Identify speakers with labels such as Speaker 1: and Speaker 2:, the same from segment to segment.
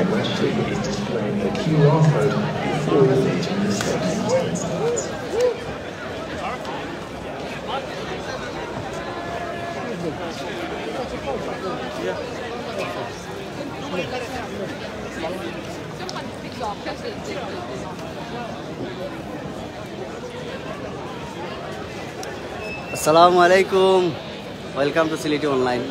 Speaker 1: question is displaying the QR code before leaving the stadium.
Speaker 2: Assalamualaikum, welcome to Sylhet Online.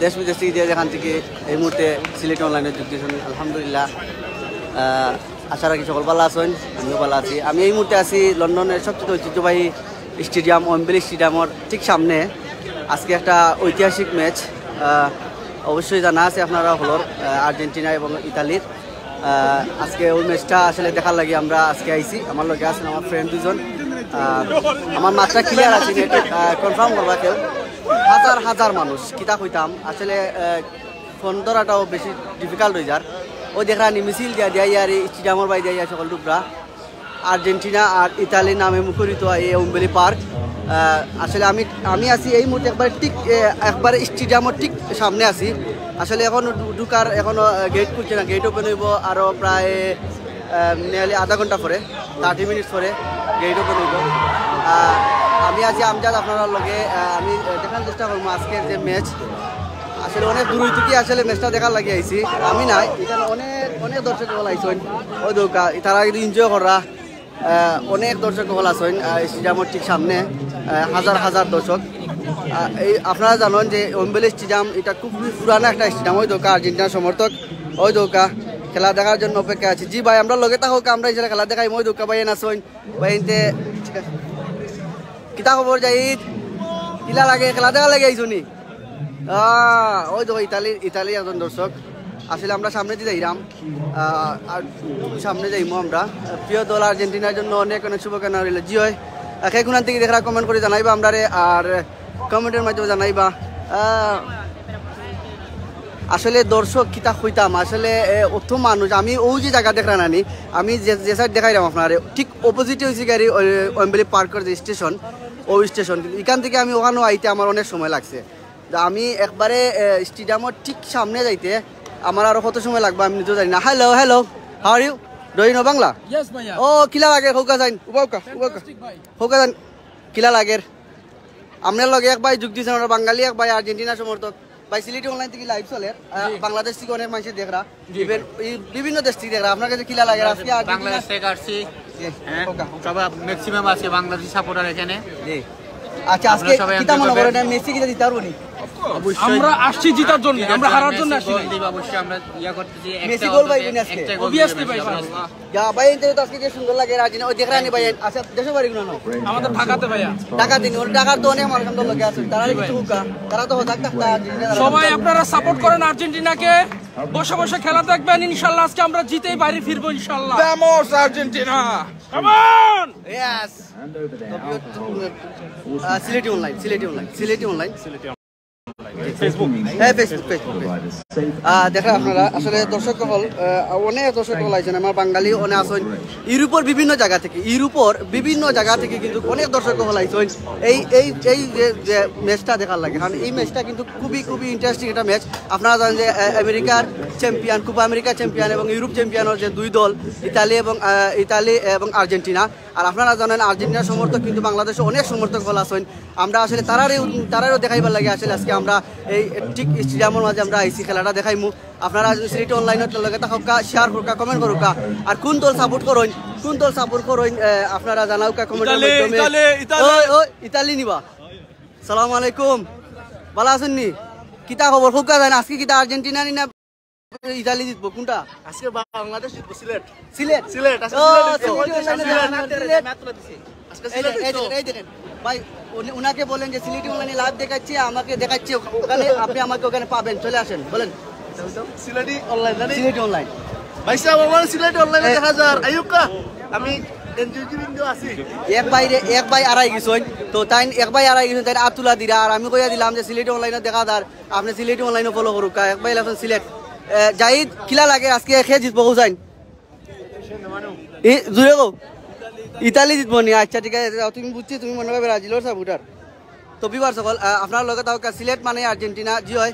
Speaker 2: দেশ বিদেশ থেকে যেখান থেকে এই মুহূর্তে সিলেট অনলাইনে যুক্ত হয়েছেন আলহামদুলিল্লাহ, আশা রাখি সকল ভালো আছেন, আমিও ভালো আছি। আমি এই মুহূর্তে আছি লন্ডনের সবচেয়ে ঐতিহ্যবাহী স্টেডিয়াম ওয়েম্বলি স্টেডিয়ামের ঠিক সামনে। আজকে একটা ঐতিহাসিক ম্যাচ, অবশ্যই জানা আছে আপনারা হলোর আর্জেন্টিনা এবং ইতালির। আজকে ওই ম্যাচটা আসলে দেখার লাগে আমরা আজকে আইছি। আমার লগে আছেন আমার ফ্রেন্ড দুজন। আমার মাত্রা ক্লিয়ার আছে, কনফার্ম করবা কেউ। হাজার হাজার মানুষ কিতা কইতাম, আসলে ফোন ধরাটাও বেশি ডিফিকাল্ট হয়ে যার। ওই দেখা নি মিছিল দিয়া দিয়া আর স্টেডিয়ামের বাই দিয়া সকল টুকরা আর্জেন্টিনা আর ইতালির নামে মুখরিত এই ওয়েম্বলি পার্ক। আসলে আমি আছি এই মুহূর্তে একবারে স্টেডিয়ামের ঠিক সামনে আছি। আসলে এখন ঢুকার এখনো গেট খুলছে না, গেট ওপেন হইব আরও প্রায় নিয়ারলি আধা ঘন্টা পরে, 30 মিনিট পরে গেট ওপেন হইব। আমি আছি আমজাদ আপনার লগে। আমি দেখার চেষ্টা করবো আজকের যে ম্যাচ। আসলে অনেক দূর থেকে আসলে ম্যাচটা দেখার লাগে আইছি। আমি নাই, এখানে অনেক অনেক দর্শক হল আইসেন। ওই দৌকা তারা কিন্তু এনজয় করা অনেক দর্শক হল আসেন স্টেডিয়ামের ঠিক সামনে, হাজার হাজার দর্শক। এই আপনারা জানেন যে ওয়েম্বলি স্টেডিয়াম এটা খুবই পুরানো একটা স্টেডিয়াম। ওই দৌকা আর্জেন্টিনার সমর্থক ওই দৌকা খেলা দেখার জন্য অপেক্ষা আছি। জি ভাই, আমরা লগে থাকুক, আমরা এই খেলা দেখাই। ওই দৌকা ভাই আসেন ভাই এনতে কিতা খবর জাহিদ, কিলা লাগে খেলা দেখা লাগে আইসনি? ওই দেখো ইতালির একজন দর্শক। আসলে আমরা সামনে দিয়ে যাইরাম, আর সামনে যাইমো আমরা। প্রিয় দল আর্জেন্টিনার জন্য অনেক অনেক শুভকামনা রইল। জি হয় কোন থেকে দেখা কমেন্ট করে জানাইবা আমরা, আর কমেন্টের মাধ্যমে জানাইবা। আসলে দর্শক কিতা হইতাম, আসলে অত মানুষ। আমি ওই যে জায়গা দেখা নানি, আমি যে সাইড দেখাইলাম আপনার ঠিক অপোজিটে হয়েছে গাড়ি ওয়েম্বলি পার্কের যে স্টেশন, ওই স্টেশন। কিন্তু এখান থেকে আমি ওখানেও আইতে আমার অনেক সময় লাগছে। আমি একবারে স্টেডিয়ামের ঠিক সামনে যাইতে আমার আরো কত সময় লাগবে আমি নিজেও জানি না। Hello hello, how are you? Do you know Bangla?
Speaker 3: Yes ভাইয়া।
Speaker 2: ও কিলা লাগে হোকা যাইন হোকা যান কিলা লাগের। আপনার লগে এক ভাই যুগ দিয়েছেন, ওরা বাঙালি এক ভাই আর্জেন্টিনা সমর্থক। ভাই সিলেটি অনলাইন থেকে লাইভ চলে, বাংলাদেশ থেকে অনেক মানুষ দেখরা, বিভিন্ন দেশ থেকে দেখরা। আপনার কাছে কিলা লাগে? আজকে
Speaker 4: বাংলাদেশ থেকে আসছি, সবাই ম্যাক্সিমাম আছে বাংলাদেশি সাপোর্টার এখানে।
Speaker 2: আচ্ছা, আজকে কিতা মনে করেন মেসি কিটা দিতে পারবো নি?
Speaker 3: আমরা আসছি জিতার জন্য, আমরা হারার জন্য আসছি।
Speaker 4: অবশ্যই আমরা ইয়া করতেছি,
Speaker 2: মেসি গোল পাইবি না আজকে
Speaker 3: অবভিয়াসলি ভাই।
Speaker 2: যা ভাই এনতে তো আজকে যে সুন্দর লাগে আর্জেন্টিনা ওই দেখরা নি ভাই। আচ্ছা দেশে বাড়ি কোন না?
Speaker 3: আমাদের ঢাকাতে ভাইয়া।
Speaker 2: ঢাকা দিন ওর ঢাকার তো অনেক মানুষ আমাদের লগে আছে, তারা কিছু হুকা, তারা তো হতাক থাকতা।
Speaker 3: সবাই আপনারা সাপোর্ট করেন আর্জেন্টিনাকে, বসে বসে খেলা দেখবেন। ইনশাআল্লাহ আজকে আমরা জিতেই বাইরে ফিরবো ইনশাআল্লাহ।
Speaker 5: Vamos Argentina!
Speaker 3: Come on!
Speaker 2: Yes. Sylheti online Facebook. দেখা আপনারা আসলে দর্শক হল অনেক দর্শক হল আইছেন। আমার বাঙালি অনেক আছেন ইউরোপের বিভিন্ন জায়গা থেকে কিন্তু অনেক দর্শক হল আইছেন এই এই এই যে ম্যাচটা দেখার লাগে। কারণ এই ম্যাচটা কিন্তু খুবই খুবই ইন্টারেস্টিং একটা ম্যাচ। আপনারা জানেন যে আমেরিকার চ্যাম্পিয়ন, কোপা আমেরিকা চ্যাম্পিয়ন এবং ইউরোপ চ্যাম্পিয়নের যে দুই দল ইতালি এবং আর্জেন্টিনা। আর আপনারা জানেন আর্জেন্টিনার সমর্থক কিন্তু বাংলাদেশে অনেক সমর্থক হল আছেন। আমরা আসলে তারারও দেখাইবার লাগে। আসলে আজকে আমরা এই ঠিক স্টেডিয়ামের মাঝে আমরা আইসি, খেলাটা দেখাইমু। আপনারা সিলেটি অনলাইনত লগে থাকা, শেয়ার করুকা, কমেন্ট করুকা। আর কোন দল সাপোর্ট করেন আপনারা জানাউকা কমেন্টের মাধ্যমে। ইতালি নিবা। সালাম আলাইকুম, ভালো আছেন নি? কিতা খবর হোকা জান? আজকে কিতা আর্জেন্টিনা নি না ইতালি জিতবো? কোনটা
Speaker 5: আজকে বাংলাদেশ জিতবো। সিলেট।
Speaker 2: দেখেন ভাই, উনাকে বলেন যে সিলেটি অনলাইনে লাইভ দেখাচ্ছি, আমাকে দেখাচ্ছি ওখানে, আপনি আমাকে ওখানে পাবেন, চলে আসেন। বলেন
Speaker 5: সিলেটি অনলাইন
Speaker 2: ভাই সাহেব,
Speaker 5: আমার সিলেটি অনলাইনে দেখা যায়। আইয়ুকা আমি এনজিওজি বিন্দু আছি।
Speaker 2: এক ভাই আড়াই গেছেন তো তাই এক ভাই আড়াই গেছেন তাই আতুলা দিরা। আর আমি কইয়া দিলাম যে সিলেটি অনলাইনে দেখা দার, আপনি সিলেটি অনলাইনে ফলো করুক। এক ভাই লাগছেন সিলেট। জাহিদ কিলা লাগে আজকে খেয়ে জিতবো হুসাইন? জুড়ে গো ইতালি জিতবো নি? আচ্ছা ঠিক আছে, তুমি বুঝছি তুমি মনে হয় ব্রাজিলের সাপোর্টার। তো বিবার সকল আপনার লগে তাও সিলেট মানে আর্জেন্টিনা। জি হয়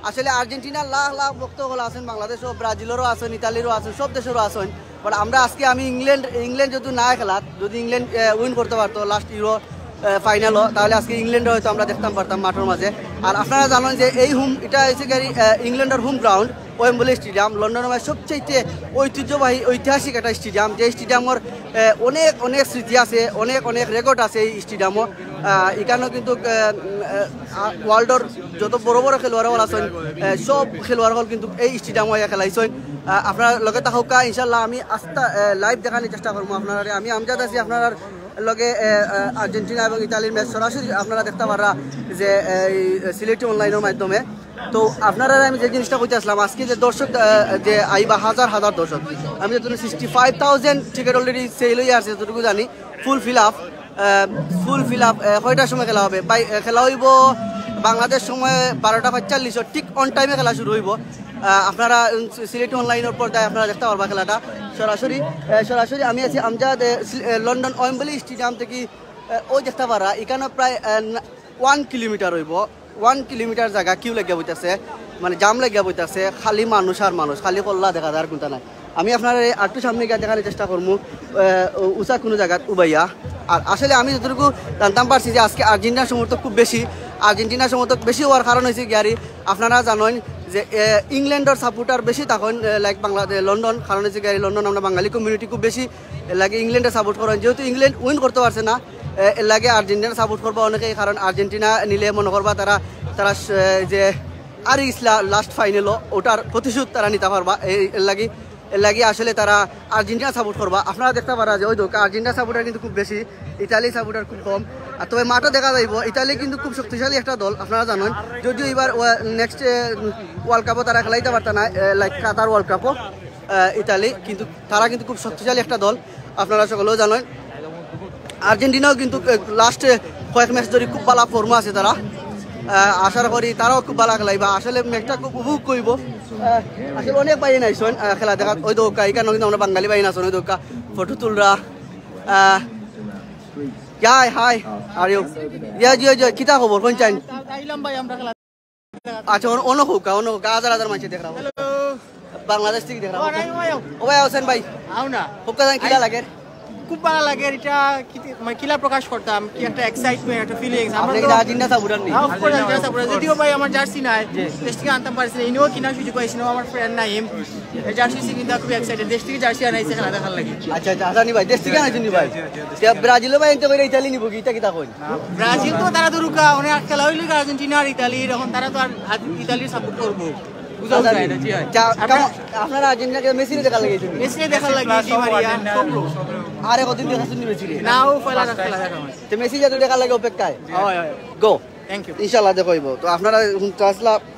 Speaker 2: আসলে আর্জেন্টিনার লাখ লাখ ভক্তগুলো আছেন, বাংলাদেশও, ব্রাজিলেরও আছেন, ইতালিরও আছেন, সব দেশেরও আছেন। বাট আমরা আজকে আমি ইংল্যান্ড যদি না খেলাত, যদি ইংল্যান্ড উইন করতে পারতো লাস্ট ইউরো ফাইনালও, তাহলে আজকে ইংল্যান্ডে হয়তো আমরা দেখতাম পারতাম মাঠের মাঝে। আর আপনারা জানেন যে এই এটা হচ্ছে ইংল্যান্ডের হোম গ্রাউন্ড ওয়েম্বলি স্টেডিয়াম, লন্ডনের সবচেয়ে ঐতিহ্যবাহী ঐতিহাসিক একটা স্টেডিয়াম, যে স্টেডিয়ামের অনেক অনেক স্মৃতি আছে, অনেক অনেক রেকর্ড আছে এই স্টেডিয়ামও। এখানেও কিন্তু ওয়ার্ল্ডের যত বড় বড় খেলোয়াড় হল আছেন, সব খেলোয়াড় হল কিন্তু এই স্টেডিয়ামে খেলাইছেন। আপনার লগে থাকা ইনশাল্লাহ আমি আস্তা লাইভ দেখানোর চেষ্টা করবো আপনারা। আমি আমজাদ আছি আপনার লগে আর্জেন্টিনা এবং ইতালির ম্যাচ সরাসরি আপনারা দেখতে পারা যে সিলেটি অনলাইনের মাধ্যমে। তো আপনারা আমি যে জিনিসটা কইতে আসলাম, আজকে যে দর্শক যে আইবা হাজার হাজার দর্শক, আমি যতটুকু 65,000 টিকিট অলরেডি সেল হয়ে আসছে যতটুকু জানি। ফুল ফিল আপ কয়টার সময় খেলা হবে? খেলা হইব বাংলাদেশ সময় 12:45, ঠিক অন টাইমে খেলা শুরু হইব। আপনারা সিলেটি অনলাইনের পর্দায় আপনারা দেখতে পারবা খেলাটা সরাসরি। আমি আছি আমজাদ লন্ডন ওয়েম্বলি স্টেডিয়াম থেকে, ওই দেখতে পারা এখানে প্রায় 1 কিলোমিটার হইব। 1 কিলোমিটার জায়গা কিউ লাগিয়া বইতেছে, মানে জাম লাগিয়া বইতেছে, খালি মানুষ আর মানুষ, খালি কল্লা দেখা যায় আর কোনটা নাই। আমি আপনার আরেকটু সামনে গিয়ে দেখানোর চেষ্টা করবো উঁচা কোনো জায়গা উবাইয়া। আর আসলে আমি যতটুকু জানতাম পারছি যে আজকে আর্জেন্টিনার সমর্থক খুব বেশি। আর্জেন্টিনার সমর্থক বেশি হওয়ার কারণ হয়েছে গিয়ারি আপনারা জানেন যে ইংল্যান্ডের সাপোর্টার বেশি তখন লাইক বাংলাদেশ লন্ডন, কারণ হচ্ছে গিয়ারি লন্ডন আমরা বাঙালি কমিউনিটি খুব বেশি লাগে ইংল্যান্ডে সাপোর্ট করেন। যেহেতু ইংল্যান্ড উইন করতে পারছে না, এর লাগে আর্জেন্টিনা সাপোর্ট করবো অনেকেই, কারণ আর্জেন্টিনা নিলে মনে করবা তারা যে আর লাস্ট ফাইনালও ওটার প্রতিশোধ তারা নিতে পারবা। এর লাগে আসলে তারা আর্জেন্টিনা সাপোর্ট করবা। আপনারা দেখতে পারা যে ওই দোকা আর্জেন্টিনা সাপোর্টার কিন্তু খুব বেশি, ইতালি সাপোর্টার খুব কম। আর তবে মাঠও দেখা যাইব ইতালি কিন্তু খুব শক্তিশালী একটা দল, আপনারা জানেন। যদিও এবার নেক্সট ওয়ার্ল্ড কাপও তারা খেলাইতে পারত না, লাইক কাতার ওয়ার্ল্ড কাপও ইতালি, কিন্তু তারা কিন্তু খুব শক্তিশালী একটা দল, আপনারা সকলেও জানেন। আর্জেন্টিনাও কিন্তু লাস্টে কয়েক ম্যাচ ধরে খুব ভালো ফর্মে আছে তারা। আশা করি তারাও খুব ভালো খেলাইবা। আসলে ম্যাচটা খুব উপভোগ করব। আসলে অনেক বাইন আইসন খেলা দেখা, ওই দৌকা এখানে কিন্তু আমরা বাঙালি বাইন আসন, ওই দৌকা ফটো তুলরা। হাই আর ইউ কিতা খবর কোন চাইন? আচ্ছা অন্য হোকা হাজার হাজার মানুষ দেখ বাংলাদেশ থেকে দেখ ও ভাই হোসেন ভাই হোকা কিলা লাগে?
Speaker 6: খুব ভালো লাগে, এটা মানে কিলা প্রকাশ করতাম, কি একটা এক্সাইটমেন্ট, একটা ফিলিংস। আমরা
Speaker 2: তো আর্জেন্টিনা সাপোর্টার নি,
Speaker 6: অফকোর্স আর্জেন্টিনা সাপোর্টার। যদিও ভাই আমার জার্সি নাই, দেশ থেকে আনতাম পারছি না, ইনিও কিনা সুযোগ পাইছিল। আমার ফ্রেন্ড নাইম জার্সি কিন্তু খুব এক্সাইটেড, দেশ থেকে জার্সি আনাইছে খেলা দেখার লাগে।
Speaker 2: আচ্ছা আসানি ভাই দেশ থেকে আনাইছেন ভাই? ব্রাজিলও ভাই এনতে কইরা ইতালি নিব, কিটা কিটা কই?
Speaker 6: ব্রাজিল তো তারা তো রুকা অনেক খেলা হইল, আর্জেন্টিনা আর ইতালি, এখন তারা তো আর ইতালির সাপোর্ট করবো।
Speaker 2: আপনারা আর্জেন্টিনাকে মেসিরে দেখা লাগে?
Speaker 6: মেসিরে দেখা লাগে, ডি মারিয়া
Speaker 2: আরে কতদিন দেখাছেন মেসিরে?
Speaker 6: নাও ফেলা খেলা দেখা হয়
Speaker 2: তো মেসি যাতে দেখা লাগে অপেক্ষায়। গো
Speaker 6: থ্যাংক ইউ,
Speaker 2: ইনশাআল্লাহ দেখাইব। তো আপনারা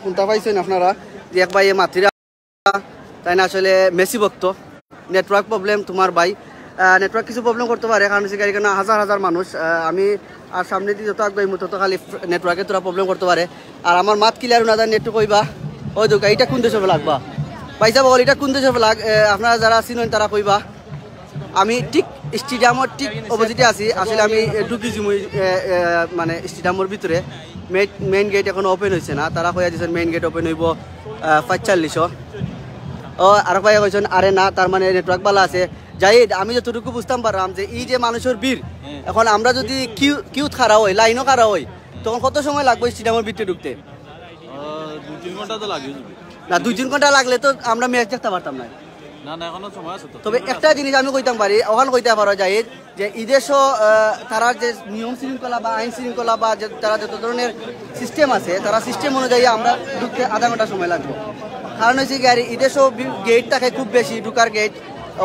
Speaker 2: শুনতে পাইছেন আপনারা যে এক ভাই মাতৃরা তাই না, আসলে মেসি ভক্ত। নেটওয়ার্ক প্রবলেম তোমার ভাই, নেটওয়ার্ক কিছু প্রবলেম করতে পারে, কারণ হচ্ছে এখানে হাজার হাজার মানুষ। আমি আর সামনে দিয়ে যত আগে তত খালি নেটওয়ার্কে তোরা প্রবলেম করতে পারে। আর আমার মাত ক্লিয়ার না নেট কইবা ওই দোকা এটা কোন দেশে লাগবা পয়সা বল, এটা কোন দেশে লাগ? আপনারা যারা চিনেন তারা কইবা। আমি ঠিক স্টেডিয়ামের ঠিক অপোজিটে আছি। আসলে আমি ঢুকিছি মানে স্টেডিয়ামের ভিতরে। মেইন গেট এখন ওপেন হয়েছে না, তারা কইয়া দিয়েছেন মেইন গেট ওপেন হইব 45। ও আর কয়া কইছেন আরে না, তার মানে নেটওয়ার্ক ভালো আছে। যাই আমি যতটুকু বুঝতাম পারলাম যে এই যে মানুষের ভিড়, এখন আমরা যদি কিউ খাড়া হই, লাইনও খাড়া হই, তখন কত সময় লাগবে স্টেডিয়ামের ভিতরে ঢুকতে?
Speaker 7: 2-3 ঘন্টা তো লাগে
Speaker 2: না, 2-3 ঘন্টা লাগলে তো আমরা ম্যাচ দেখতে পারতাম না।
Speaker 7: এখনো সময় আছে।
Speaker 2: তবে একটা জিনিস আমি কইতাম পারি, ওখানে কইতে পারা যায় যে ইদেশও তারা যে নিয়ম শৃঙ্খলা বা আইন শৃঙ্খলা বা তারা যত ধরনের সিস্টেম আছে, তারা সিস্টেম অনুযায়ী আমরা ঢুকতে আধা ঘন্টা সময় লাগবে। কারণ হচ্ছে গাড়ি ইদেশও গেট থাকে খুব বেশি, ঢুকার গেট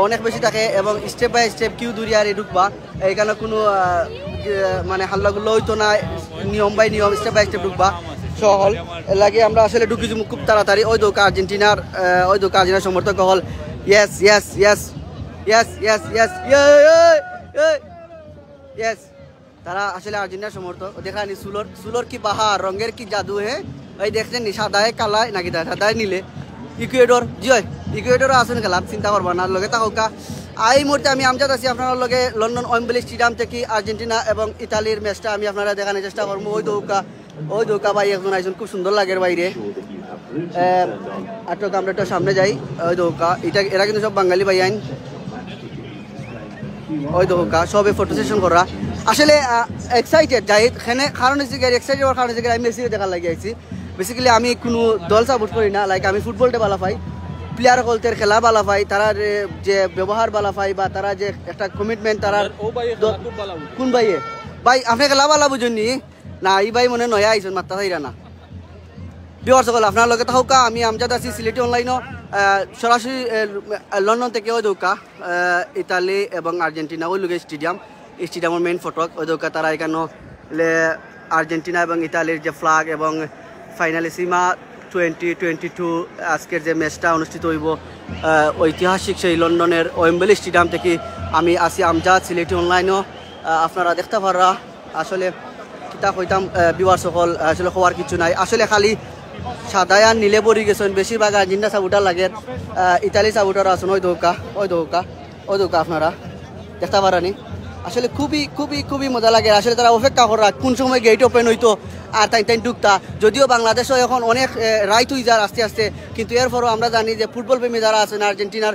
Speaker 2: অনেক বেশি থাকে, এবং স্টেপ বাই স্টেপ কিউ দূরে আর ঢুকবা, এইখানে কোনো মানে হাল্লাগুলো হইতো না, নিয়ম বাই নিয়ম স্টেপ বাই স্টেপ ঢুকবা সহল লাগে। আমরা আসলে ঢুকি যাবো খুব তাড়াতাড়ি। ওই দোকা আর্জেন্টিনার সমর্থক হল yes yes yes yes yes yes yes, তারা আসলে আর্জেন্টিনার সমর্থক। দেখানি সুলোর কি বাহার, রঙের কি জাদু। হ্যাঁ ওই দেখছেন সাদায় কালায় নাকি সাদায় নিলে ইকুয়েডর, জি হয় ইকুয়েডরও আসেন খেলা, চিন্তা করবা না। লগে থাকা এই মুহূর্তে আমি আমজাদ আছি আপনার লগে লন্ডন ওয়েম্বলি স্টেডিয়াম থেকে আর্জেন্টিনা এবং ইতালির ম্যাচটা আমি আপনারা দেখানোর চেষ্টা করবো। ওই দৌকা ভাই একজন আইসন, খুব সুন্দর লাগে বাইরে। আটক আমরা একটু সামনে যাই। ওই দোকা এটা এরা কিন্তু সব বাঙালি ভাই আইন, ওই দোকা সবে ফটো সেশন করা। আসলে এক্সাইটেড যাই এখানে কারণ হচ্ছে এক্সাইটেড হওয়ার কারণ হচ্ছে আমি মেসিকে দেখার লাগে আইছি। বেসিক্যালি আমি কোনো দল সাপোর্ট করি না, লাইক আমি ফুটবলটা ভালো পাই, প্লেয়ার কলতের খেলা ভালো পাই, তারা যে ব্যবহার ভালো পাই বা তারা যে একটা কমিটমেন্ট তারা। কোন ভাইয়ে ভাই আপনি খেলা ভালো বুঝুননি না? এই ভাই মনে নয়া আইসন মাত্রা থাইরা না। বিহার সকল আপনার লগে থাকা আমি আমজাদ আছি সিলেটি অনলাইনও সরাসরি লন্ডন থেকে। ওই দৌকা ইতালি এবং আর্জেন্টিনা ওই লোকের স্টেডিয়াম, এই স্টেডিয়ামের মেইন ফটক ওই দৌকা তারা এখানে আর্জেন্টিনা এবং ইতালির যে ফ্ল্যাগ এবং ফাইনালিসিমা 2022 আজকের যে ম্যাচটা অনুষ্ঠিত হইব ঐতিহাসিক সেই লন্ডনের ওয়েম্বলি স্টেডিয়াম থেকে আমি আসি আমজাদ সিলেটি অনলাইনও। আপনারা দেখতে পারা আসলে কিতা কইতাম বিহার সকল আসলে হওয়ার কিছু নাই, আসলে খালি সাদায় আর নীলে পড়ি গেছেন বেশিরভাগ আর্জেন্টিনা সাপোর্টার লাগে, ইতালি সাপোর্টার আছেন। ওই দৌকা ওই দৌকা ওই দৌকা আপনারা দেখতে পারানি। আসলে খুবই খুবই খুবই মজা লাগে। আসলে তারা অপেক্ষা করা কোন সময় গেট ওপেন হইতো আর তাই ঢুকতা। যদিও বাংলাদেশও এখন অনেক রাইট হয়ে যায় আস্তে আস্তে, কিন্তু এরপরও আমরা জানি যে ফুটবল প্রেমী যারা আছেন, আর্জেন্টিনার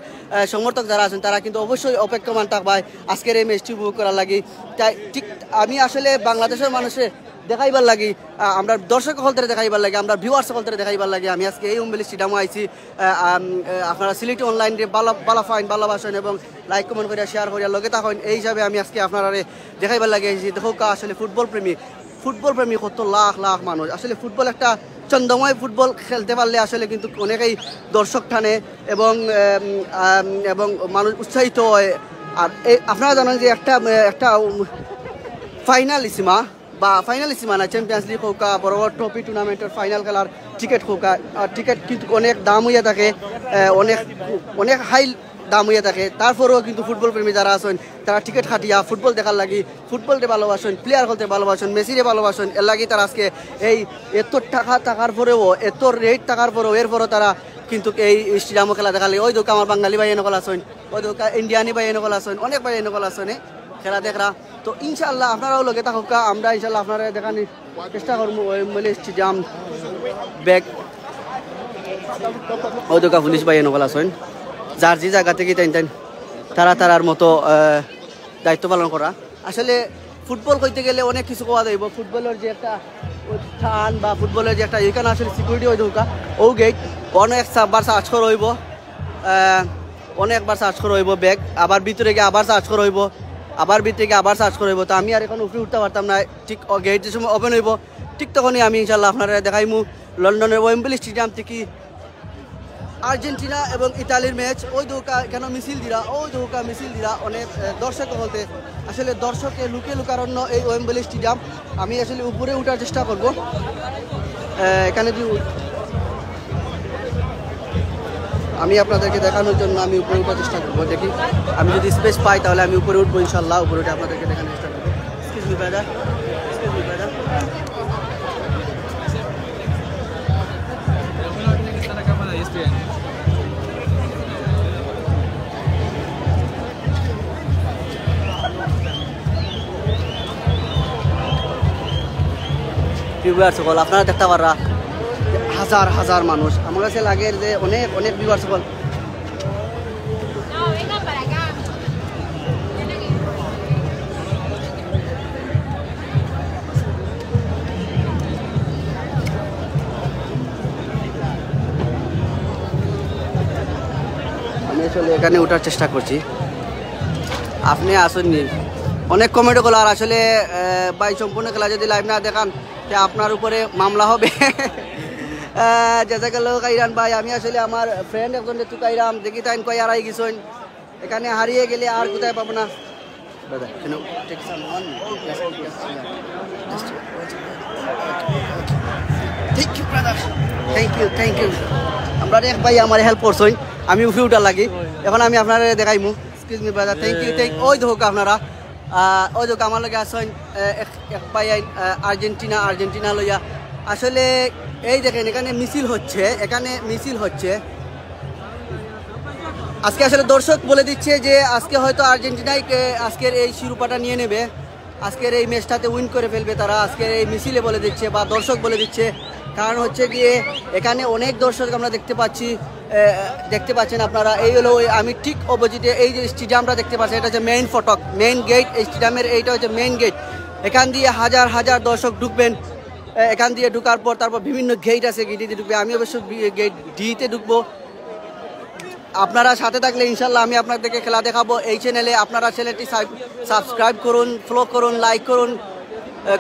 Speaker 2: সমর্থক যারা আছেন, তারা কিন্তু অবশ্যই অপেক্ষমান থাকবায় আজকের এই ম্যাচটি উপভোগ করার লাগি। তাই ঠিক আমি আসলে বাংলাদেশের মানুষের দেখাইবার লাগি, আমরা দর্শক সকলতে দেখাইবার লাগে, আমরা ভিউয়ার সকলতে দেখাইবার লাগে আমি আজকে এই ওয়েম্বলি স্টেডিয়ামে আইছি। আপনারা সিলেটি অনলাইনে ভালো ফাইন ভালোবাসেন এবং লাইক কমেন্ট করিয়া শেয়ার করিয়া লগে থাকেন, এই হিসাবে আমি আজকে আপনারা দেখাইবার লাগে আইছি। দেখো আসলে ফুটবল প্রেমী কত লাখ লাখ মানুষ। আসলে ফুটবল একটা চন্দ্রময়, ফুটবল খেলতে পারলে আসলে কিন্তু অনেকেই দর্শক টানে এবং এবং মানুষ উৎসাহিত হয়। আর আপনারা জানেন যে একটা ফাইনালিসিমা বা ফাইনালিসিমা না চ্যাম্পিয়ন্স লিগ হোক বড় বড় ট্রফি টুর্নামেন্টের ফাইনাল খেলার টিকিট হোক, আর টিকিট কিন্তু অনেক দাম হইয়া থাকে, অনেক অনেক হাই দাম হইয়া থাকে। তারপরেও কিন্তু ফুটবল প্রেমী যারা আছেন তারা টিকিট খাটিয়া ফুটবল দেখার লাগি, ফুটবলকে ভালোবাসেন, প্লেয়ার হলতে ভালোবাসেন, মেসিরে ভালোবাসেন, এর লাগি তারা আজকে এই এত টাকা থাকার পরেও, এত রেট থাকার পরেও এরপরও তারা কিন্তু এই স্টেডিয়ামও খেলা দেখালে। ওই দোকা আমার বাঙালি ভাই এনেকল আছেন, ওই দোকা ইন্ডিয়ানি ভাই এনেকল আছেন, অনেক ভাই এনেকল আছেন খেলা দেখরা। তো ইনশাল্লাহ আপনারাও লগে থাকা, আমরা ইনশাল্লাহ আপনারা দেখানি চেষ্টা করবো ওয়েম্বলি স্টেডিয়াম ব্যাগ। ওই দোকা পুলিশ ভাই এনেকল আছেন, যার যে জায়গা থেকে তারার মতো দায়িত্ব পালন করা। আসলে ফুটবল কইতে গেলে অনেক কিছু কোয়া যাইব। ফুটবলের যে একটা স্থান বা ফুটবলের যে একটা এখানে আসলে সিকিউরিটি হয়ে দৌকা ও গেট অনেকবার সার্চ করা হইব, অনেকবার সার্চ করা হইব ব্যাগ, আবার ভিতরে গিয়ে আবার সার্চ করা হইব, আবার ভিতরে গিয়ে আবার সার্চ করা হইব। তো আমি আর এখন উপরে উঠতে পারতাম না, ঠিক গেট যে সময় ওপেন হইব ঠিক তখনই আমি ইনশাল্লাহ আপনারা দেখাইমু লন্ডনের ওয়েম্বলি স্টেডিয়াম থেকে আর্জেন্টিনা এবং ইতালির ম্যাচ। ওই দৌকা কেন মিছিল দিরা, ওই দৌকা মিছিল দিরা অনেক দর্শক বলতে। আসলে দর্শকে লুকে লুকারণ্য এই ওয়েম্বলি স্টেডিয়াম। আমি আসলে উপরে উঠার চেষ্টা করব, এখানে আমি আপনাদেরকে দেখানোর জন্য আমি উপরে উঠার চেষ্টা করবো। দেখি আমি যদি স্পেস পাই তাহলে আমি উপরে উঠবো ইনশাল্লাহ। উপরে উঠে আপনাদেরকে দেখানোর চেষ্টা করবো। Excuse me brother, excuse me brother. সকল আপনারা দেখতে পারা হাজার হাজার মানুষ, আমার কাছে লাগে যে অনেক অনেক বিবার সকল। আমি আসলে এখানে ওঠার চেষ্টা করছি, আপনি আসেননি। অনেক কমেন্ট করলো, আর আসলে ভাই সম্পূর্ণ খেলা যদি লাইভ না দেখান আপনার উপরে মামলা হবে। জাজাকাল্লাহ কাইরান ভাই, আমি আসলে আমার ফ্রেন্ড একজন একটু কাইরাম দেখি তাই কয় আড়াই গেছেন, এখানে হারিয়ে গেলে আর কোথায় পাবো না। Thank you. আমরা এক ভাই আমার হেল্প করছেন, আমি উঠে উঠার লাগি। এখন আমি আপনারা দেখাইমু। Excuse me brother, thank you. ওই দেখো আপনারা, ওই দেখো আমার লগে আসেন এক ভাই আর্জেন্টিনা লইয়া। আসলে এই দেখেন এখানে মিছিল হচ্ছে, আজকে আসলে দর্শক বলে দিচ্ছে যে আজকে হয়তো আর্জেন্টিনাই আজকের এই শিরোপাটা নিয়ে নেবে, আজকের এই ম্যাচটাতে উইন করে ফেলবে তারা। আজকের এই মিছিলে বলে দিচ্ছে বা দর্শক বলে দিচ্ছে কারণ হচ্ছে গিয়ে এখানে অনেক দর্শক আমরা দেখতে পাচ্ছেন আপনারা। এই হলো আমি ঠিক অপোজিটে এই যে স্টেডিয়ামটা দেখতে পাচ্ছেন, এটা হচ্ছে মেইন ফটক, মেইন গেট। এই স্টেডিয়ামের এইটা হচ্ছে মেইন গেট। এখান দিয়ে হাজার হাজার দর্শক ঢুকবেন। এখান দিয়ে ঢুকার পর তারপর বিভিন্ন গেট আছে, গেটে ঢুকবে। আমি অবশ্য গেট ডিতে ঢুকবো। আপনারা সাথে থাকলে ইনশাল্লাহ আমি আপনাদেরকে খেলা দেখাবো এই চ্যানেলে। আপনারা চ্যানেলটি সাবস্ক্রাইব করুন, ফলো করুন, লাইক করুন,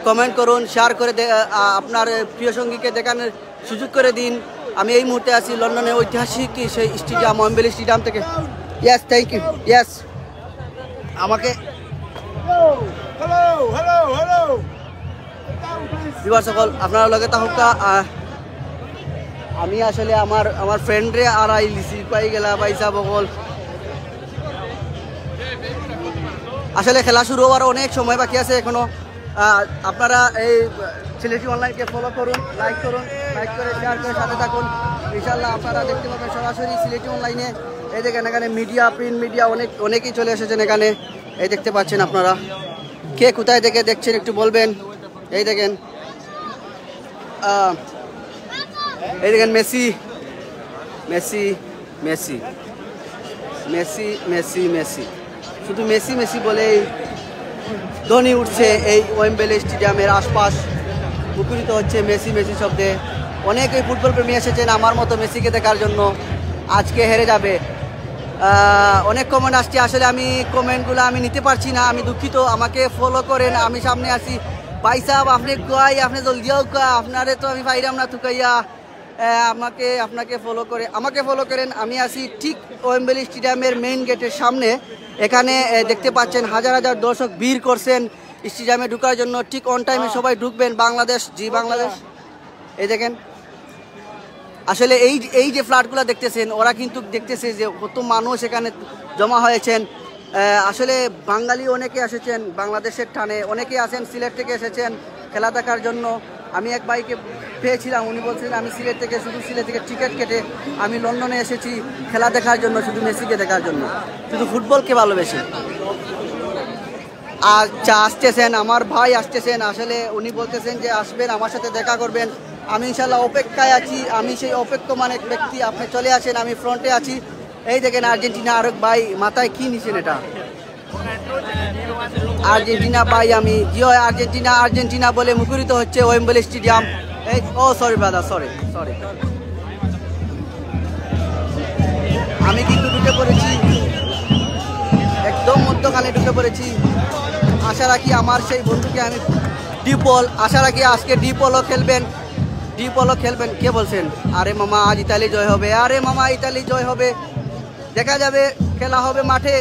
Speaker 2: কমেন্ট করুন, শেয়ার করে আপনার প্রিয় সঙ্গীকে দেখানোর সুযোগ করে দিন। আমি এই মুহূর্তে আছি লন্ডনের ঐতিহাসিক সেই স্টেডিয়াম, ওয়েম্বলি স্টেডিয়াম থেকে। Yes, thank you. ইয়েস, আমাকে সকল আপনারা লগে তাহকা। আমি আসলে আমার ফ্রেন্ডরে আড়াই লিসি পাই গেলা পাইসা বকল। আসলে খেলা শুরু হওয়ার অনেক সময় বাকি আছে এখনো। আপনারা এই সিলেটি অনলাইনকে ফলো করুন, লাইক করে শেয়ার করে সাথে থাকুন। ইনশাল্লাহ আপনারা দেখতে পাবেন সরাসরি সিলেটি অনলাইনে। এই দেখেন এখানে মিডিয়া, প্রিন্ট মিডিয়া অনেকেই চলে এসেছেন এখানে। এই দেখতে পাচ্ছেন আপনারা। কে কোথায় থেকে দেখছেন একটু বলবেন। এই দেখেন Messi Messi Messi Messi Messi Messi শুধু মেসি মেসি বলেই ধ্বনি উঠছে এই ওয়েম্বলি স্টেডিয়ামের আশপাশ। মুখরিত হচ্ছে মেসি মেসি শব্দে। অনেকেই ফুটবল প্রেমী এসেছেন আমার মতো মেসিকে দেখার জন্য। আজকে হেরে যাবে। অনেক কমেন্ট আসছে, আসলে আমি কমেন্টগুলো আমি নিতে পারছি না, আমি দুঃখিত। আমাকে ফলো করেন, আমি সামনে আছি। ভাই সাহেব আপনি কয়, আপনি জলদিও কয়, আপনারে তো আমি পাইরাম না তুকাইয়া। আপনাকে আমাকে ফলো করেন। আমি আছি ঠিক ওয়েম্বলি স্টেডিয়ামের মেইন গেটের সামনে। এখানে দেখতে পাচ্ছেন হাজার হাজার দর্শক ভিড় করছেন স্টেডিয়ামে ঢুকার জন্য। ঠিক অন টাইমে সবাই ঢুকবেন। বাংলাদেশ, জি বাংলাদেশ। এই দেখেন আসলে এই যে ফ্ল্যাটগুলো দেখতেছেন, ওরা কিন্তু দেখতেছে যে কত মানুষ এখানে জমা হয়েছেন। আসলে বাঙালি অনেকে এসেছেন বাংলাদেশের টানে, অনেকেই আছেন সিলেট থেকে এসেছেন খেলা দেখার জন্য। আমি এক ভাইকে পেয়েছিলাম, উনি বলছিলেন আমি সিলেট থেকে টিকিট কেটে আমি লন্ডনে এসেছি খেলা দেখার জন্য, শুধু মেসিকে দেখার জন্য, শুধু ফুটবলকে ভালোবেসে। আচ্ছা, আসতেছেন আমার ভাই আসতেছেন। আসলে উনি বলতেছেন যে আসবেন, আমার সাথে দেখা করবেন। আমি ইনশাল্লাহ অপেক্ষায় আছি। আমি সেই অপেক্ষমান এক ব্যক্তি। আপনি চলে আসেন, আমি ফ্রন্টে আছি। এই দেখেন আর্জেন্টিনা আরেক ভাই মাথায় কি নিছেন, এটা আর্জেন্টিনা ভাই। আমি জি হয় আর্জেন্টিনা বলে মুখরিত হচ্ছে ওয়েম্বলি স্টেডিয়াম। এই সরি ব্রাদার, সরি। আমি কিন্তু ঢুকে পড়েছি, একদম মধ্যখানে ঢুকে পড়েছি। আশা রাখি আমার সেই বন্ধুকে আমি ডিপল, আশা রাখি আজকে ডিপলও খেলবেন। কে বলছেন? আরে মামা আজ ইতালি জয় হবে, আরে মামা ইতালি জয় হবে। দেখা যাবে, খেলা হবে মাঠে।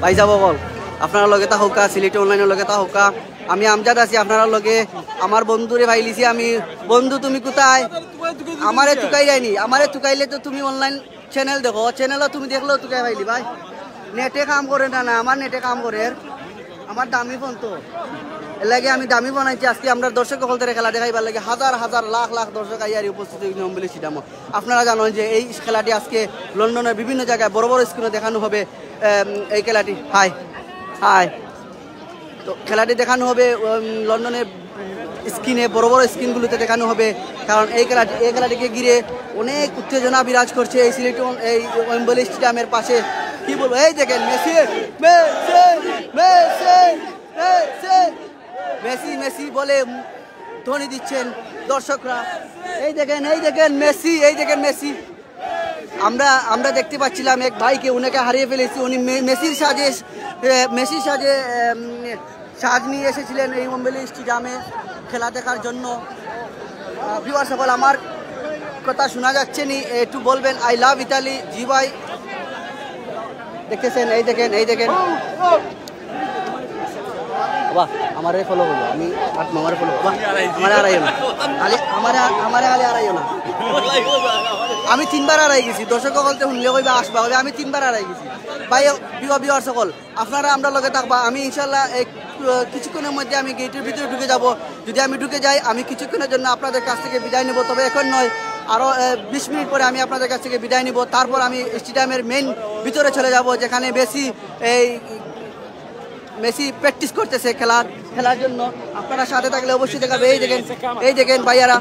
Speaker 2: ভাই যাব বল আপনারা লগে তা হোকা, সিলেটি অনলাইনের লগে তা হোকা। আমি আমজাদ আছি আপনারা লগে। আমার বন্ধুরে ভাই লিছি আমি। বন্ধু তুমি কোথায়? আমারে তুকাই যায়নি। আমারে তুকাইলে তো তুমি অনলাইন চ্যানেল দেখো, চ্যানেলও তুমি দেখলেও তুকাই পাইলি ভাই। নেটে কাম করে না, আমার নেটে কাম করে। আমার দামি ফোন তো, এর লাগে আমি দামি বানাইছি। আজকে আমরা দর্শক হলতে খেলা দেখাইবার লাগে হাজার হাজার লাখ লাখ দর্শক আইয়ারি উপস্থিত ওয়েম্বলি স্টেডিয়ামে। আপনারা জানেন যে এই খেলাটি আজকে লন্ডনের বিভিন্ন জায়গায় বড় বড় স্ক্রিনে দেখানো হবে। এই খেলাটি হাই তো খেলাটি দেখানো হবে লন্ডনের স্ক্রিনে, বড় বড় স্ক্রিনগুলোতে দেখানো হবে। কারণ এই খেলাটিকে ঘিরে অনেক উত্তেজনা বিরাজ করছে এই সিলেটি এই ওয়েম্বলি স্টেডিয়ামের পাশে। কি বলবো, এই দেখেন মেসি মেসি মেসি বলে ধ্বনি দিচ্ছেন দর্শকরা। এই দেখেন মেসি। আমরা দেখতে পাচ্ছিলাম এক ভাইকে, উনাকে হারিয়ে ফেলেছি। উনি মেসির সাজে সাজ নিয়ে এসেছিলেন এই ওয়েম্বলি স্টেডিয়ামে খেলা দেখার জন্য। ভিউয়ার সকল আমার কথা শোনা যাচ্ছে নি, একটু বলবেন আই লাভ ইতালি। জি ভাই, দেখতেছেন এই দেখেন বাহ, আমারে ফলো করবো। আমি আমারে ফলো বাহ, আমারে আড়াইও না, আমারে আড়াইও না। আমি 3 বার আড়াই গেছি। দর্শক বলতে শুনলে কইবা আসবা, আমি 3 বার আড়াই গেছি ভাই। ভিউয়ার সকল আপনারা আমরা লগে থাকবা। আমি ইনশাল্লাহ কিছুক্ষণের মধ্যে আমি গেটের ভিতরে ঢুকে যাব। যদি আমি ঢুকে যাই, আমি কিছুক্ষণের জন্য আপনাদের কাছ থেকে বিদায় নেব। তবে এখন নয়, আরও 20 মিনিট পরে আমি আপনাদের কাছ থেকে বিদায় নিব। তারপর আমি স্টেডিয়ামের মেইন ভিতরে চলে যাব, যেখানে বেশি এই মেসি প্র্যাকটিস করতেছে খেলার জন্য। আপনারা সাথে থাকলে অবশ্যই দেখাবে। এই দেখেন ভাইয়ারা,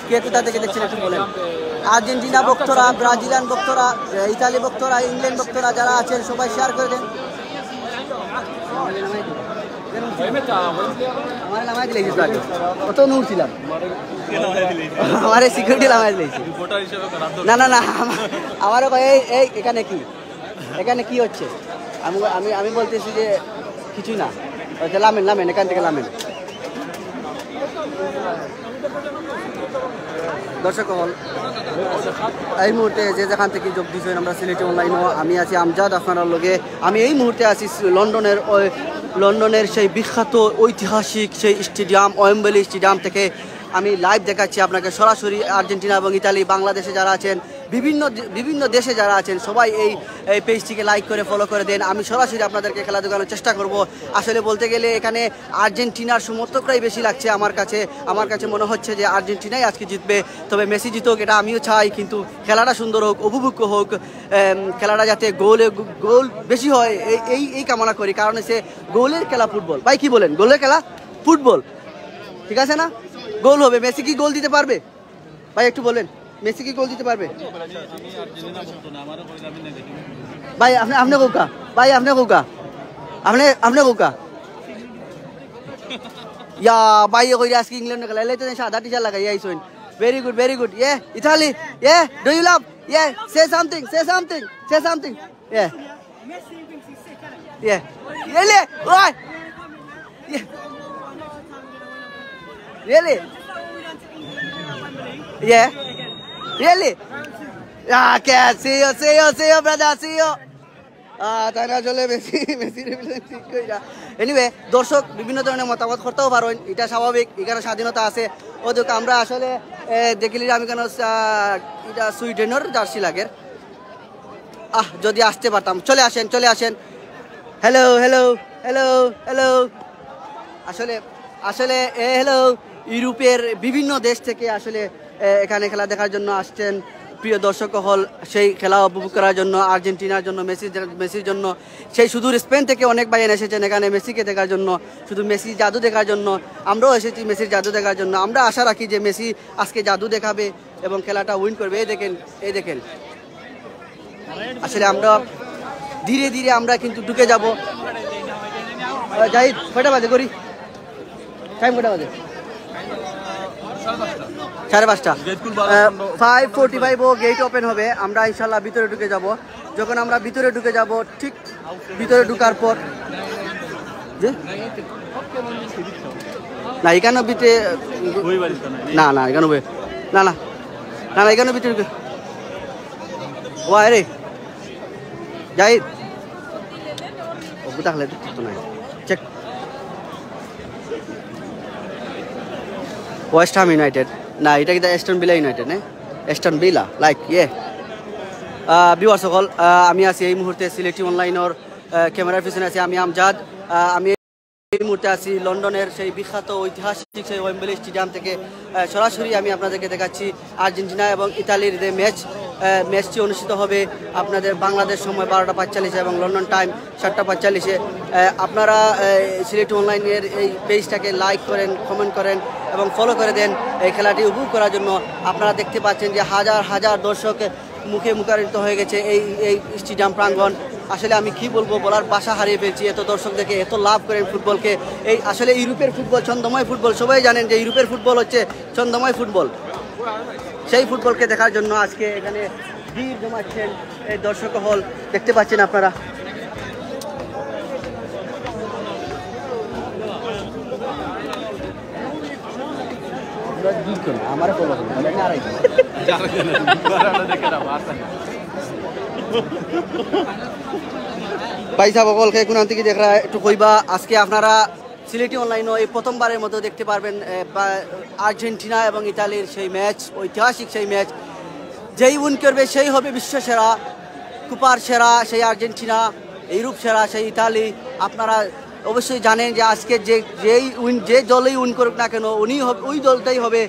Speaker 2: কে কোথা থেকে দেখছেন একটু বলেন। আর্জেন্টিনা ভক্তরা, ব্রাজিলিয়ান ভক্তরা, ইতালি ভক্তরা, ইংল্যান্ড ভক্তরা যারা আছেন সবাই শেয়ার করে দেন। আমার নামাই দিলে কত নূর ছিলাম, আমার সিকিউরিটি নামাই দিলেছি। না না না, আমারও এই এখানে কি হচ্ছে, আমি বলতেছি যে কিছুই না, লামেন এখান থেকে লামেন। দর্শক হল, এই মুহূর্তে যে যেখান থেকে যোগ দিয়েছেন আমরা সিলেটি অনলাইনও, আমি আছি আমজাদ আপনার লগে। আমি এই মুহূর্তে আছি লন্ডনের সেই বিখ্যাত ঐতিহাসিক সেই স্টেডিয়াম, ওয়েম্বলি স্টেডিয়াম থেকে আমি লাইভ দেখাচ্ছি আপনাকে সরাসরি। আর্জেন্টিনা এবং ইতালি, বাংলাদেশে যারা আছেন, বিভিন্ন দেশে যারা আছেন সবাই এই পেজটিকে লাইক করে ফলো করে দেন। আমি সরাসরি আপনাদেরকে খেলা দেখানোর চেষ্টা করব। আসলে বলতে গেলে এখানে আর্জেন্টিনার সমর্থকরাই বেশি লাগছে আমার কাছে মনে হচ্ছে যে আর্জেন্টিনাই আজকে জিতবে। তবে মেসি জিতুক এটা আমিও চাই, কিন্তু খেলাটা সুন্দর হোক, উপভোগ্য হোক, খেলাটা যাতে গোল বেশি হয় এই কামনা করি। কারণ হচ্ছে গোলের খেলা ফুটবল। ভাই কি বলেন, গোলের খেলা ফুটবল, ঠিক আছে না? গোল হবে। মেসি কি গোল দিতে পারবে ভাই একটু বলেন, মেসি কি গোল দিতে পারবে? ভাই আপনি কোকা, ভাই আপনি কোকা, আপনি কোকা ইয়া ভাই কই আজকে ইংল্যান্ড খেলা এলে তো সাদা টি-শার্ট লাগাই আইছেন। Very good yeah Italy, yeah do you love, yeah say something yeah yeah really why really yeah really okay see you brother see you তাই না চলে মেসি ঠিক কইরা। এনিওয়ে দর্শক বিভিন্ন ধরনের মতামত করতেও পারেন, এটা স্বাভাবিক, এখানে স্বাধীনতা আছে। ওদিকে আমরা আসলে দেখিলি আমি কেন এটা সুইডেনের জার্সি লাগে। যদি আসতে পারতাম। চলে আসেন। হ্যালো আসলে হ্যালো, ইউরোপের বিভিন্ন দেশ থেকে আসলে এখানে খেলা দেখার জন্য আসছেন প্রিয় দর্শক হল, সেই খেলা উপভোগ করার জন্য, আর্জেন্টিনার জন্য, মেসির জন্য। সেই সুদূর স্পেন থেকে অনেক ভাইয়েরা এসেছেন এখানে মেসিকে দেখার জন্য, শুধু মেসি জাদু দেখার জন্য। আমরাও এসেছি মেসির জাদু দেখার জন্য। আমরা আশা রাখি যে মেসি আজকে জাদু দেখাবে এবং খেলাটা উইন করবে। এই দেখেন আসলে আমরা ধীরে ধীরে আমরা কিন্তু ঢুকে যাব। যাই কয়টা বাজে করি, টাইম কয়টা বাজে? 5:30। 5:45 গেট ওপেন হবে। আমরা ইনশাল্লাহ ভিতরে ঢুকে যাব। যখন আমরা ভিতরে ঢুকে যাব, ঠিক ভিতরে ঢুকার পর না এখানে ভিতরে না এখানে না এখানে ভিতরে ঢুকে ও রে যাই তাহলে নাই চেক। ওয়েস্ট হাম ইউনাইটেড না, এটা কিন্তু এস্টন ভিলা ইউনাইটেড না, এস্টন ভিলা লাইক ভিউয়ার্স সকল, আমি আছি এই মুহূর্তে সিলেটি অনলাইনের ক্যামেরার পিছনে আছি আমি আমজাদ। আমি এই মুহূর্তে আছি লন্ডনের সেই বিখ্যাত ঐতিহাসিক সেই ওয়েম্বলি স্টেডিয়াম থেকে সরাসরি আমি আপনাদেরকে দেখাচ্ছি আর্জেন্টিনা এবং ইতালির যে ম্যাচটি অনুষ্ঠিত হবে আপনাদের বাংলাদেশ সময় 12:45 এবং লন্ডন টাইম 7:45। আপনারা সিলেটি অনলাইনের এই পেজটাকে লাইক করেন, কমেন্ট করেন এবং ফলো করে দেন এই খেলাটি উপভোগ করার জন্য। আপনারা দেখতে পাচ্ছেন যে হাজার হাজার দর্শক মুখারিত হয়ে গেছে এই স্টেডিয়াম প্রাঙ্গণ। আসলে আমি কি বলবো, বলার ভাষা হারিয়ে ফেলছি। এত দর্শক দেখে এত লাভ করেন ফুটবলকে। এই আসলে ইউরোপের ফুটবল ছন্দময় ফুটবল, সবাই জানেন যে ইউরোপের ফুটবল হচ্ছে ছন্দময় ফুটবল। সেই ফুটবলকে দেখার জন্য আজকে এখানে ভিড় জমাচ্ছেন এই দর্শক হল, দেখতে পাচ্ছেন আপনারা। আমার ভাই সাহেব বলকে কোন থেকে দেখ রা একটু কইবা। আজকে আপনারা সিলেটি অনলাইনও এই প্রথমবারের মতো দেখতে পারবেন আর্জেন্টিনা এবং ইতালির সেই ম্যাচ, ঐতিহাসিক সেই ম্যাচ। যেই উইন করবে সেই হবে বিশ্ব সেরা, কুপার সেরা সেই আর্জেন্টিনা, ইউরোপ সেরা সেই ইতালি। আপনারা অবশ্যই জানেন যে আজকে যে দলই উইন করুক না কেন ওই দলটাই হবে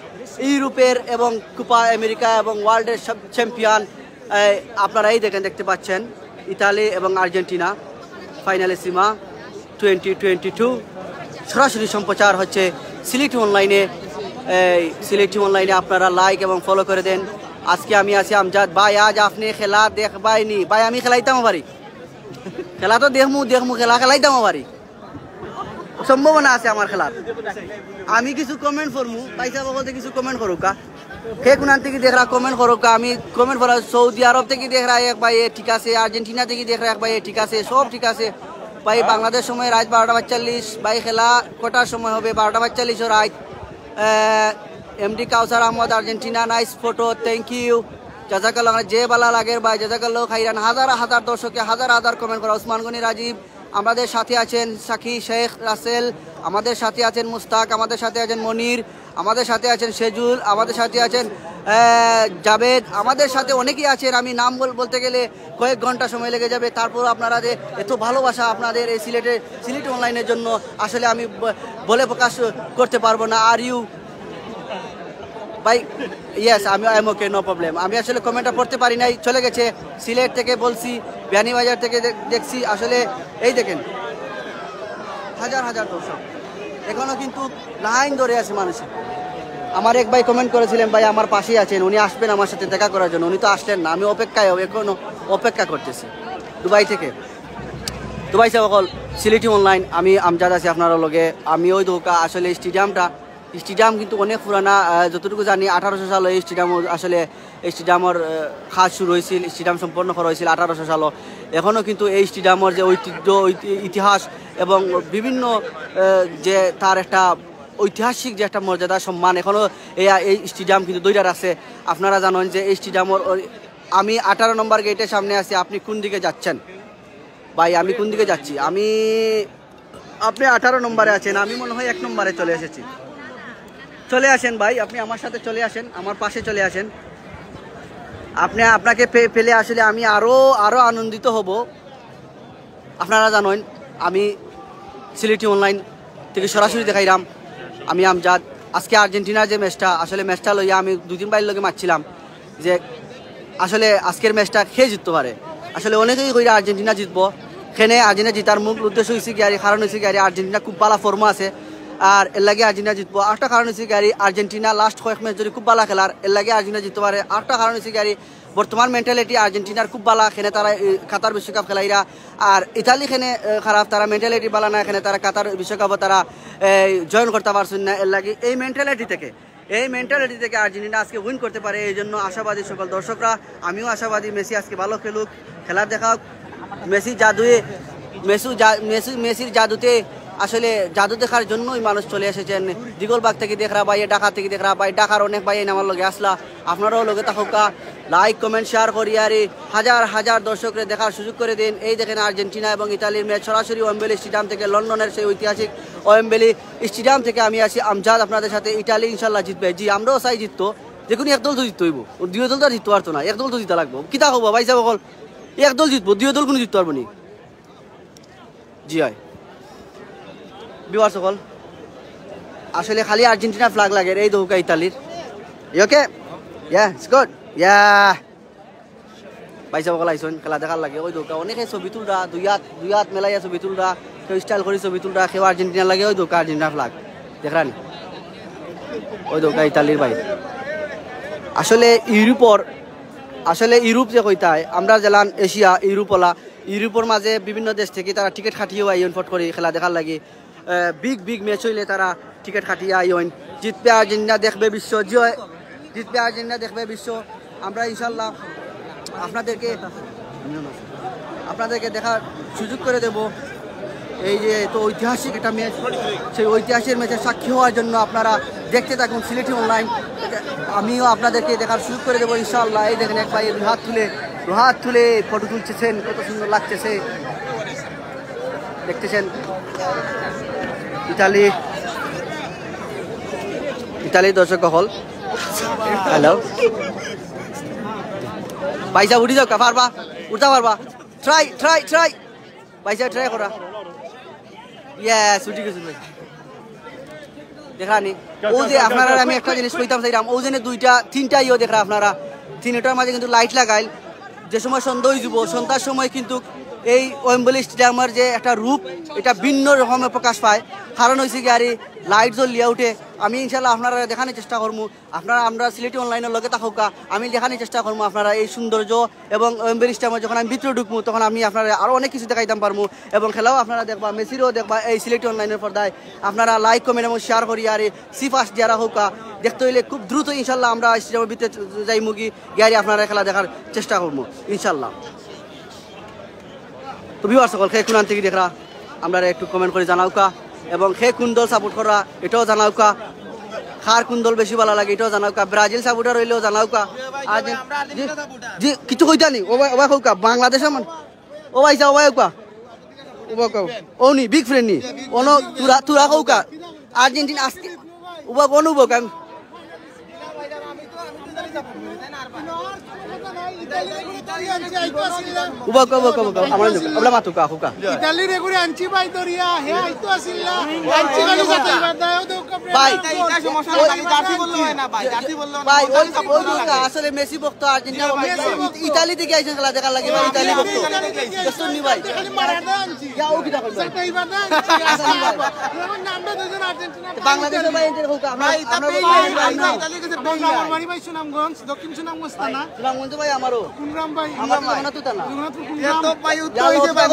Speaker 2: ইউরোপের এবং কোপা আমেরিকা এবং ওয়ার্ল্ডের সব চ্যাম্পিয়ন আপনারা এই দেখতে পাচ্ছেন ইতালি এবং আর্জেন্টিনা ফাইনালিসিমা 2022 সরাসরি সম্প্রচার হচ্ছে সিলেটি অনলাইনে। সিলেটি অনলাইনে আপনারা লাইক এবং ফলো করে দেন। আজকে আমি আছি আমজাদ ভাই। আজ আপনি খেলা দেখবাইনি ভাই? আমি খেলাইতাম পারি, খেলা তো দেখমু খেলা খেলাইতাম পারি, সম্ভাবনা আছে আমার খেলার। আমি কিছু কমেন্ট করবো পয়সা বলতে কিছু কমেন্ট করুকা কে কোনান থেকে দেখ রা কমেন্ট করুকা। আমি কমেন্ট করা সৌদি আরব থেকে দেখ রা এক ভাই ঠিক আছে, আর্জেন্টিনা থেকে দেখ রা এক ভাই ঠিক আছে, সব ঠিক আছে ভাই। বাংলাদেশ সময় রাত 12:45 ভাই। খেলা কটার সময় হবে? 12:45 রাত। MD Kausar Ahmad Argentina nice photo, thank you, জাজাকাল্লাহ। যে বালা লাগের ভাই জাজাকাল্লাহ খাইরান। হাজার হাজার দর্শকে হাজার হাজার কমেন্ট করা। ওসমান গনি রাজীব আমাদের সাথে আছেন, সাকি শেখ রাসেল আমাদের সাথে আছেন, মুস্তাক আমাদের সাথে আছেন, মনির আমাদের সাথে আছেন, সেজুল আমাদের সাথে আছেন, জাবেদ আমাদের সাথে অনেকেই আছেন। আমি নাম বলতে গেলে কয়েক ঘন্টা সময় লেগে যাবে। তারপর আপনারা যে এত ভালোবাসা আপনাদের এই সিলেট অনলাইনের জন্য আসলে আমি বলে প্রকাশ করতে পারবো না। আর ইউ ভাই? ইয়েস, আমি I am okay, no problem. আমি আসলে কমেন্টটা পড়তে পারি নাই, চলে গেছে। সিলেট থেকে বলছি, বিয়ানীবাজার থেকে দেখছি। আসলে এই দেখেন হাজার হাজার দর্শক এখনো কিন্তু লাইন ধরে আছে মানুষের। আমার এক ভাই কমেন্ট করেছিলেন ভাই আমার পাশেই আছেন, উনি আসবেন আমার সাথে দেখা করার জন্য, উনি তো আসলেন না। আমি এখনো অপেক্ষা করতেছি দুবাই থেকে। দুবাই সকল সিলেটি অনলাইন, আমি আমজাদ আছি আপনার লগে। আমি ওই ধোকা আসলে স্টেডিয়াম কিন্তু অনেক পুরানা, যতটুকু জানি 1800 সাল এই স্টেডিয়াম। আসলে এই স্টেডিয়ামের কাজ শুরু হয়েছিল, স্টেডিয়াম সম্পন্ন করা হয়েছিল 1800 সাল। এখনও কিন্তু এই স্টেডিয়ামের যে ঐতিহ্য, ইতিহাস এবং বিভিন্ন যে তার একটা ঐতিহাসিক যে একটা মর্যাদা সম্মান এখনও এই স্টেডিয়াম কিন্তু দুইটার আছে। আপনারা জানেন যে এই স্টেডিয়ামের আমি 18 নম্বর গেটের সামনে আছি। আপনি কোন দিকে যাচ্ছেন ভাই? আমি কোন দিকে যাচ্ছি? আপনি 18 নম্বরে আছেন, আমি মনে হয় 1 নম্বরে চলে এসেছি। চলে আসেন ভাই, আপনি আমার সাথে চলে আসেন, আমার পাশে চলে আসেন। আপনাকে পেলে আসলে আমি আরো আনন্দিত হব। আপনারা জানেন আমি সিলেটি অনলাইন থেকে সরাসরি দেখাইলাম। আমি আমজাদ। আজকে আর্জেন্টিনার যে ম্যাচটা লইয়া আমি 2-3 বাইর লগে মারছিলাম যে আসলে আজকের ম্যাচটা খেয়ে জিততে পারে। আসলে অনেকেই কইরা আর্জেন্টিনা জিতবো। খেনে আর্জেন্টিনা জিতার মূল উদ্দেশ্য হয়েছে কি, কারণ হয়েছে কি আর্জেন্টিনা খুব ভালো ফর্ম আছে, আর এর লাগে আর্জেন্টিনা জিতবো। আরেকটা কারণ হচ্ছে গাড়ি আর্জেন্টিনা লাস্ট কয়েক ম্যাচ যদি খুব ভালো খেলার, এর লাগে আর্জেন্টিনা জিততে পারে। আরেকটা কারণ হচ্ছে গাড়ি বর্তমান মেন্টালিটি আর্জেন্টিনার খুব ভালো, এখানে তারা কাতার বিশ্বকাপ খেলাইরা। আর ইতালি খেনে খারাপ, তারা মেন্টালিটি ভালো না, এখানে তারা কাতার বিশ্বকাপও তারা জয়েন করতে পারছেন না। এর লাগে এই মেন্টালিটি থেকে আর্জেন্টিনা আজকে উইন করতে পারে। এই জন্য আশাবাদী সকল দর্শকরা, আমিও আশাবাদী মেসি আজকে ভালো খেলুক, খেলা দেখাক। মেসির জাদুতে আসলে জাদু দেখার জন্যই মানুষ চলে এসেছেন। দিগলবাগ থেকে দেখরা ভাই, ঢাকা থেকে দেখরা ভাই, ঢাকার অনেক ভাই আমার লগে আসলা। আপনারাও লগে থাকুকা, লাইক কমেন্ট শেয়ার করি আর হাজার হাজার দর্শকরে দেখার সুযোগ করে দিন। এই দেখেন আর্জেন্টিনা এবং ইতালির ম্যাচ সরাসরি ওয়েম্বলি স্টেডিয়াম থেকে, লন্ডনের সেই ঐতিহাসিক ওয়েম্বলি স্টেডিয়াম থেকে আমি আছি আমজাদ আপনাদের সাথে। ইতালি ইনশাল্লাহ জিতবে। জি, আমরাও চাই জিততো, যে কোনো একদল তো জিততে হইব, 2 দল তো আর জিততে পারতো না, একদল তো জিতা লাগবো। কিতা হবো ভাই সাহেব, একদল জিতবো, 2 দল কোনো জিততে পারবো নি। জি হয় বিবার সকল, আসলে খালি আর্জেন্টিনা ফ্ল্যাগ লাগে এই দৌকা ইতালির। ওকে, ইটস গুড। বাইসা বকল আইসন খেলা দেখার লাগে ওই দৌকা। অনেকে ছবি তুলরা, দুই হাত মেলাইয়া ছবি তুলরা, কেউ স্টাইল করে ছবি তুলরা, কেউ আর্জেন্টিনা লাগে ওই দৌকা আর্জেন্টিনা ফ্ল্যাগ দেখরানি ওই দৌকা ইতালির ভাই। আসলে ইউরোপ যে কইতায়, আমরা জেলান এশিয়া ইউরোপের মাঝে বিভিন্ন দেশ থেকে তারা টিকিট খাটিয়েও আইন ফট করে খেলা দেখার লাগে। বিগ ম্যাচ হইলে তারা টিকিট খাটিয়ে আইন। জিতবে আর্জেন্টিনা, দেখবে বিশ্ব। জিতবে আর্জেন্টিনা, দেখবে বিশ্ব। আমরা ইনশাল্লাহ আপনাদেরকে দেখার সুযোগ করে দেব। এই যে তো ঐতিহাসিক একটা ম্যাচ, সেই ঐতিহাসিক ম্যাচের সাক্ষী হওয়ার জন্য আপনারা দেখতে থাকুন সিলেটি অনলাইন। আমিও আপনাদেরকে দেখার সুযোগ করে দেবো ইনশাল্লাহ। এই দেখেন এক ভাই হাত তুলে ফটো তুলতেছেন, কত সুন্দর লাগতেছে দেখতেছেন। ইতালি দর্শক হল, হ্যালো ভাইসা উঠি যাও, উঠতে পারবা? ট্রাই ভাইসা ট্রাই করা। ইয়েস, উঠি গেছিল ভাই। দেখানি ও যে আপনারা আমি একটা জিনিস কইতাম চাইলাম ও যে দুইটা তিনটা ইয়ে দেখা আপনারা তিনটার মাঝে কিন্তু লাইট লাগাইল যে সময় সন্ধ্যা হয়ে যাব সন্ধ্যার সময় কিন্তু এই ওয়েম্বলি স্টেডিয়ামের যে একটা রূপ এটা ভিন্ন রকমের প্রকাশ পায় কারণ হয়েছে কি আর লাইট জ্বলিয়া উঠে আমি ইনশাল্লাহ আপনারা দেখানোর চেষ্টা করবো আপনারা আমরা সিলেটি অনলাইনের লগে থাকুকা আমি দেখানোর চেষ্টা করবো আপনারা এই সৌন্দর্য এবং ওয়েম্বলি স্টেডিয়ামে যখন আমি ভিতরে ঢুকবো তখন আমি আপনারা আরও অনেক কিছু দেখাইতাম পারবো এবং খেলাও আপনারা দেখবা মেসিরও দেখবা এই সিলেটি অনলাইনের পর্দায় আপনারা লাইক কমেন্ট এবং শেয়ার করি আর সি ফার্স্ট যারা হোকা দেখতে হইলে খুব দ্রুত ইনশাল্লাহ আমরা স্টেডিয়ামের ভিতরে যাই মুগি গিয়ে আপনারা খেলা দেখার চেষ্টা করবো ইনশাল্লাহ। তো ভিউয়ার সকল খে কোন থেকে দেখরা আমরা একটু কমেন্ট করে জানাওকা এবং খে কোন দল সাপোর্ট করা এটাও জানাওকা খার কোন দল বেশি ভালো লাগে এটাও জানাওকা ব্রাজিল সাপোর্টার হইলেও জানাওকা আর জি কিছু কইতা নি ওবা কৌকা বাংলাদেশের মান ও ভাইসা ওবা কৌকা ওবা কৌ ও নি বিগ ফ্রেন্ড নি ওনো তুরা কৌকা আর্জেন্টিনা আজকে ওবা কোন উবা কাম উবা কব আমার আমরা মাতুকা হুকা
Speaker 5: ইতালি রে করে আনছি ভাই দরিয়া হে আইতো আসিলা আনছি গালি যাতে বাদাও তো
Speaker 2: ভাই
Speaker 5: এটা সমস্যা নাই জাতি বললো হয় না ভাই জাতি বললো
Speaker 2: ভাই ওই আসলে মেসি ভক্ত আর্জেন্টিনা ইতালি থেকে আইছেন খেলা দেখার লাগে ভাই ইতালি ভক্ত দস্তর নি ভাই
Speaker 5: খালি মারাদা আনছি
Speaker 2: যা ও কি দেখো
Speaker 5: সেটা ইবাদা আনছি এখন নামটা দুজন আর্জেন্টিনা
Speaker 2: বাংলাদেশে ভাই এন্টার হুকা আমরা
Speaker 5: ইতালি কাছে বাংলা আমার বাড়ি ভাই সুনামগঞ্জ দক্ষিণ সুনামগঞ্জ থানা
Speaker 2: সুনামগঞ্জ ভাই আমারও
Speaker 5: কুনরাম ভাই
Speaker 2: আমার না তুই না
Speaker 5: তো ভাই উত্তর হইছে ভাই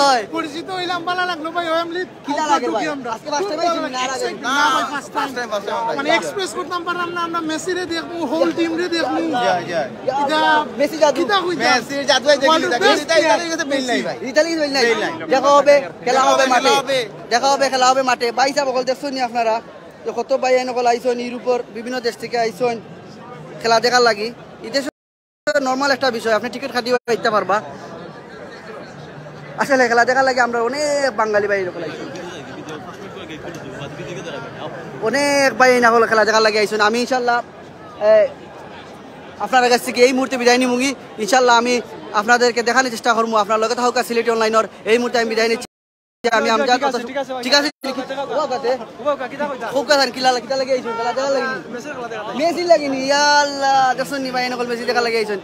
Speaker 2: হয়
Speaker 5: পরিচিত হইলাম ভালো লাগলো ভাই ওএমলি
Speaker 2: কিলা লাগে ভাই আজকে ফার্স্ট টাইম আইছি না লাগে
Speaker 5: না ভাই ফার্স্ট টাইম মানে এক্সপ্রেস করতাম পারলাম না আমরা মেসি রে দেখবো হোল টিম রে দেখবো এটা
Speaker 2: মেসি জাদু
Speaker 5: কিটা কইতা
Speaker 4: মেসির জাদু ইতালির কাছে মিল নাই ভাই
Speaker 2: ইতালি হইল নাই দেখা হবে খেলা হবে মাঠে দেখা হবে খেলা হবে মাঠে বাইসা বকল দেখছেন নি আপনারা যে কত ভাই নকল আইছেন ইউরোপের বিভিন্ন দেশ থেকে আইছেন খেলা দেখার লাগি এটা নরমাল একটা বিষয় আপনি টিকিট কাটিয়ে পাইতে পারবা আসলে খেলা দেখার লাগে আমরা অনেক বাঙালি ভাই নকল আইছেন অনেক ভাই নকল খেলা দেখার লাগে আইছেন আমি ইনশাল্লাহ আপনার কাছ থেকে এই মুহূর্তে বিদায় নিমুগি ইনশাল্লাহ আমি আপনাদেরকে দেখানোর চেষ্টা করবো আপনার লগে থাকা সিলেটি অনলাইনের এই মুহূর্তে আমি বিদায় নিচ্ছি আমি আমজাদ ঠিক আছে মেসি লাগিনি আল্লাহ দেখুন নি ভাই নকল মেসি দেখা লাগে আইছেন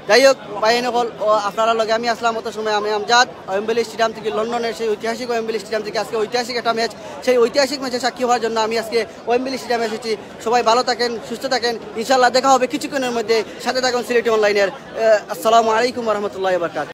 Speaker 2: যাই হোক ভাই নকল আপনারা লগে আমি আসলাম অত সময় আমি আমজাদ ওয়েম্বলি স্টেডিয়াম থেকে লন্ডনের সেই ঐতিহাসিক ওয়েম্বলি স্টেডিয়াম থেকে আজকে ঐতিহাসিক একটা ম্যাচ সেই ঐতিহাসিক ম্যাচে সাক্ষী হওয়ার জন্য আমি আজকে ওয়েম্বলি স্টেডিয়ামে এসেছি সবাই ভালো থাকেন সুস্থ থাকেন ইনশাল্লাহ দেখা হবে কিছুক্ষণের মধ্যে সাথে থাকুন সিলেটি অনলাইনের আসসালামু আলাইকুম ওয়া রাহমাতুল্লাহি ওয়া বারাকাতুহু।